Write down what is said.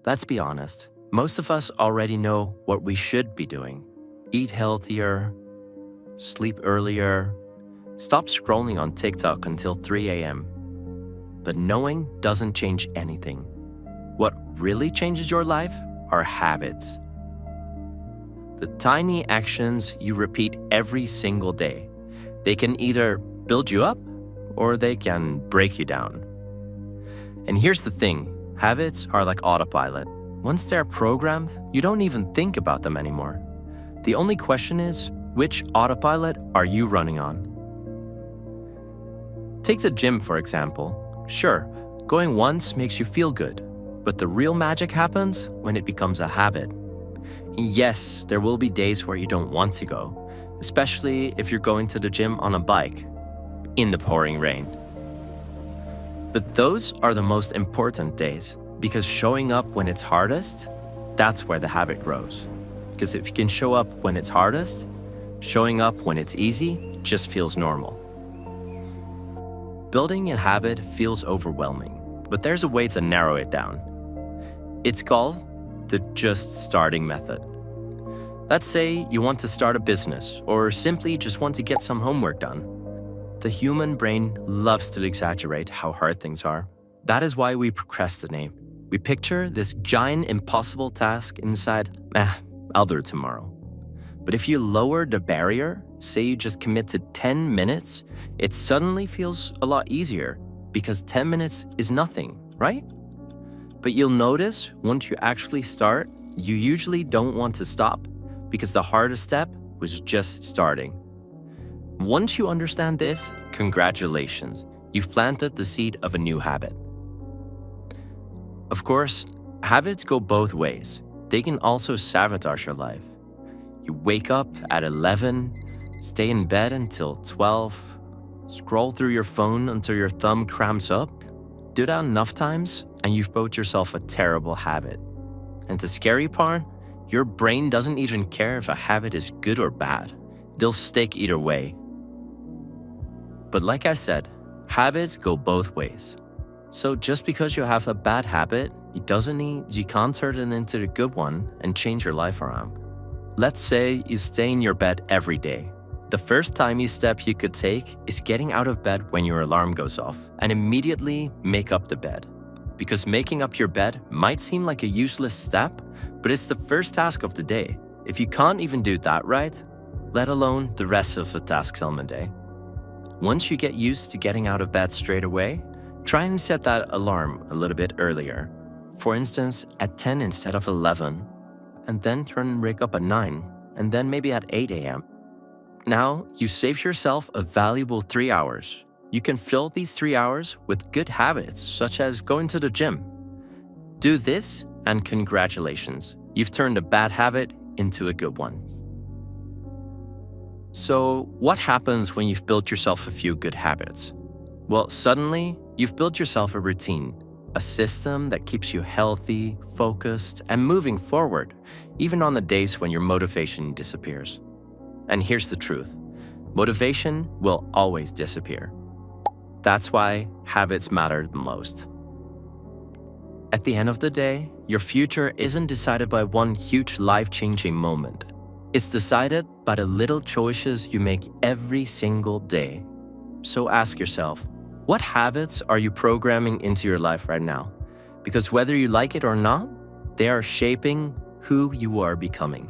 Let's be honest, most of us already know what we should be doing. Eat healthier, sleep earlier, stop scrolling on TikTok until 3 a.m. But knowing doesn't change anything. What really changes your life are habits. The tiny actions you repeat every single day. They can either build you up or they can break you down. And here's the thing, habits are like autopilot. Once they're programmed, you don't even think about them anymore. The only question is, which autopilot are you running on? Take the gym, for example. Sure, going once makes you feel good, but the real magic happens when it becomes a habit. Yes, there will be days where you don't want to go, especially if you're going to the gym on a bike, in the pouring rain. But those are the most important days, because showing up when it's hardest, that's where the habit grows. Because if you can show up when it's hardest, showing up when it's easy just feels normal. Building a habit feels overwhelming, but there's a way to narrow it down. It's called the just starting method. Let's say you want to start a business or simply just want to get some homework done. The human brain loves to exaggerate how hard things are. That is why we procrastinate. We picture this giant impossible task inside, I'll do it tomorrow. But if you lower the barrier, say you just commit to 10 minutes, it suddenly feels a lot easier because 10 minutes is nothing, right? But you'll notice once you actually start, you usually don't want to stop because the hardest step was just starting. Once you understand this, congratulations, you've planted the seed of a new habit. Of course, habits go both ways. They can also sabotage your life. You wake up at 11, stay in bed until 12, scroll through your phone until your thumb cramps up. Do that enough times and you've built yourself a terrible habit. And the scary part, your brain doesn't even care if a habit is good or bad. They'll stick either way. But like I said, habits go both ways. So just because you have a bad habit, it doesn't mean you can't turn it into a good one and change your life around. Let's say you stay in your bed every day. The first tiny step you could take is getting out of bed when your alarm goes off and immediately make up the bed. Because making up your bed might seem like a useless step, but it's the first task of the day. If you can't even do that right, let alone the rest of the tasks on the day. Once you get used to getting out of bed straight away, try and set that alarm a little bit earlier. For instance, at 10 instead of 11, and then turn and wake up at 9, and then maybe at 8 a.m. Now, you save yourself a valuable 3 hours. You can fill these 3 hours with good habits, such as going to the gym. Do this, and congratulations, you've turned a bad habit into a good one. So, what happens when you've built yourself a few good habits? Well, suddenly, you've built yourself a routine, a system that keeps you healthy, focused, and moving forward, even on the days when your motivation disappears. And here's the truth, motivation will always disappear. That's why habits matter the most. At the end of the day, your future isn't decided by one huge life-changing moment. It's decided by the little choices you make every single day. So ask yourself, what habits are you programming into your life right now? Because whether you like it or not, they are shaping who you are becoming.